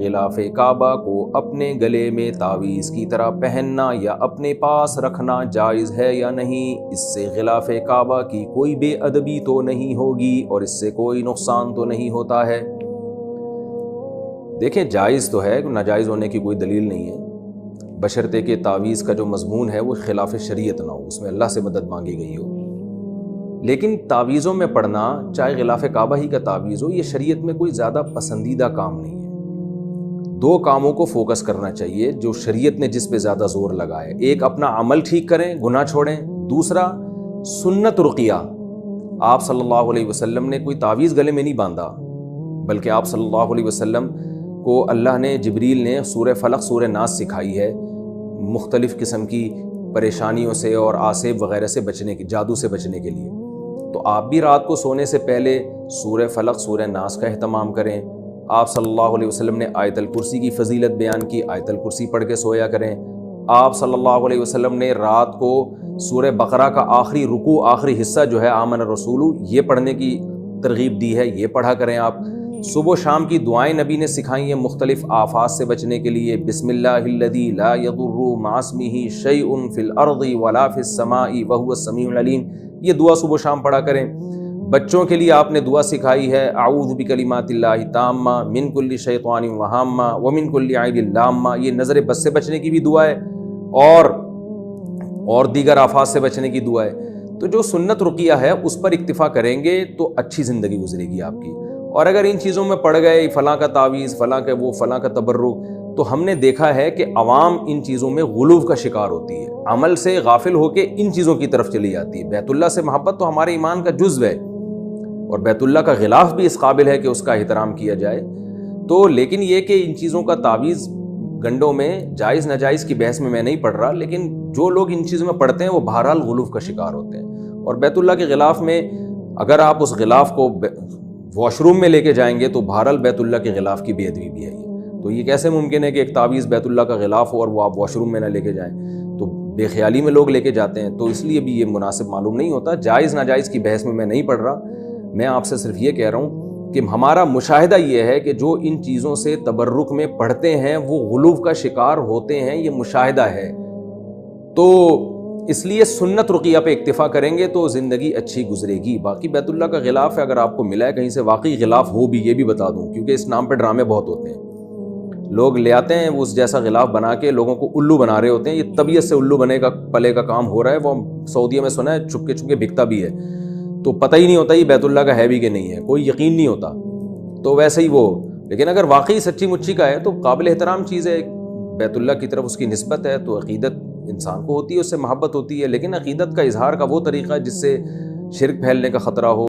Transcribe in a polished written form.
غلاف کعبہ کو اپنے گلے میں تعویذ کی طرح پہننا یا اپنے پاس رکھنا جائز ہے یا نہیں؟ اس سے غلاف کعبہ کی کوئی بے ادبی تو نہیں ہوگی اور اس سے کوئی نقصان تو نہیں ہوتا ہے؟ دیکھیں، جائز تو ہے، ناجائز ہونے کی کوئی دلیل نہیں ہے، بشرطے کہ تعویذ کا جو مضمون ہے وہ خلاف شریعت نہ ہو، اس میں اللہ سے مدد مانگی گئی ہو۔ لیکن تعویذوں میں پڑھنا، چاہے غلاف کعبہ ہی کا تعویذ ہو، یہ شریعت میں کوئی زیادہ پسندیدہ کام نہیں ہے۔ دو کاموں کو فوکس کرنا چاہیے جو شریعت نے جس پہ زیادہ زور لگائے، ایک اپنا عمل ٹھیک کریں، گناہ چھوڑیں، دوسرا سنت رقیہ۔ آپ صلی اللہ علیہ وسلم نے کوئی تعویذ گلے میں نہیں باندھا، بلکہ آپ صلی اللہ علیہ وسلم کو اللہ نے، جبریل نے سورہ فلق سورہ ناس سکھائی ہے، مختلف قسم کی پریشانیوں سے اور آسیب وغیرہ سے بچنے کی، جادو سے بچنے کے لیے۔ تو آپ بھی رات کو سونے سے پہلے سورہ فلق سورہ ناس کا اہتمام کریں۔ آپ صلی اللہ علیہ وسلم نے آیت الکرسی کی فضیلت بیان کی، آیت الکرسی پڑھ کے سویا کریں۔ آپ صلی اللہ علیہ وسلم نے رات کو سورہ بقرہ کا آخری رکوع، آخری حصہ جو ہے آمن الرسول، یہ پڑھنے کی ترغیب دی ہے، یہ پڑھا کریں آپ۔ صبح و شام کی دعائیں نبی نے سکھائی ہیں مختلف آفات سے بچنے کے لیے، بسم اللہ الذی لا یضر مع اسمہ شیء فی الارض ولا فی السماء وہو السمیع العلیم، یہ دعا صبح و شام پڑھا کریں۔ بچوں کے لیے آپ نے دعا سکھائی ہے، اعوذ بکلمات اللہ التامہ من کل شیطان وہامہ ومن کل عین لامہ، یہ نظر بد سے بچنے کی بھی دعا ہے اور دیگر آفات سے بچنے کی دعا ہے۔ تو جو سنت رقیہ ہے اس پر اکتفا کریں گے تو اچھی زندگی گزرے گی آپ کی۔ اور اگر ان چیزوں میں پڑ گئے، فلاں کا تعویذ، فلاں کا وہ، فلاں کا تبرک، تو ہم نے دیکھا ہے کہ عوام ان چیزوں میں غلو کا شکار ہوتی ہے، عمل سے غافل ہو کے ان چیزوں کی طرف چلی جاتی ہے۔ بیت اللہ سے محبت تو ہمارے ایمان کا جزو ہے، اور بیت اللہ کا غلاف بھی اس قابل ہے کہ اس کا احترام کیا جائے۔ تو لیکن یہ کہ ان چیزوں کا تعویذ گنڈوں میں جائز ناجائز کی بحث میں نہیں پڑھ رہا، لیکن جو لوگ ان چیزوں میں پڑھتے ہیں وہ بہرحال غلو کا شکار ہوتے ہیں۔ اور بیت اللہ کے غلاف میں اگر آپ اس غلاف کو واش روم میں لے کے جائیں گے تو بہرحال بیت اللہ کے غلاف کی بے ادبی بھی ہے۔ تو یہ کیسے ممکن ہے کہ ایک تعویذ بیت اللہ کا غلاف ہو اور وہ آپ واش روم میں نہ لے کے جائیں؟ تو بے خیالی میں لوگ لے کے جاتے ہیں، تو اس لیے بھی یہ مناسب معلوم نہیں ہوتا۔ جائز ناجائز کی بحث میں نہیں پڑھ رہا، میں آپ سے صرف یہ کہہ رہا ہوں کہ ہمارا مشاہدہ یہ ہے کہ جو ان چیزوں سے تبرک میں پڑھتے ہیں وہ غلو کا شکار ہوتے ہیں، یہ مشاہدہ ہے۔ تو اس لیے سنت رقیہ پہ اکتفا کریں گے تو زندگی اچھی گزرے گی۔ باقی بیت اللہ کا غلاف ہے، اگر آپ کو ملا ہے کہیں سے واقعی غلاف ہو بھی، یہ بھی بتا دوں، کیونکہ اس نام پہ ڈرامے بہت ہوتے ہیں، لوگ لے آتے ہیں اس جیسا غلاف بنا کے لوگوں کو الو بنا رہے ہوتے ہیں۔ یہ طبیعت سے الو بنے کا پلے کا کام ہو رہا ہے، وہ سعودیہ میں سنا ہے چھپ کے بکتا بھی ہے، تو پتہ ہی نہیں ہوتا یہ بیت اللہ کا ہے بھی کہ نہیں ہے، کوئی یقین نہیں ہوتا۔ تو ویسے ہی وہ، لیکن اگر واقعی سچی مچی کا ہے تو قابل احترام چیز ہے، بیت اللہ کی طرف اس کی نسبت ہے، تو عقیدت انسان کو ہوتی ہے، اس سے محبت ہوتی ہے، لیکن عقیدت کا اظہار کا وہ طریقہ جس سے شرک پھیلنے کا خطرہ ہو۔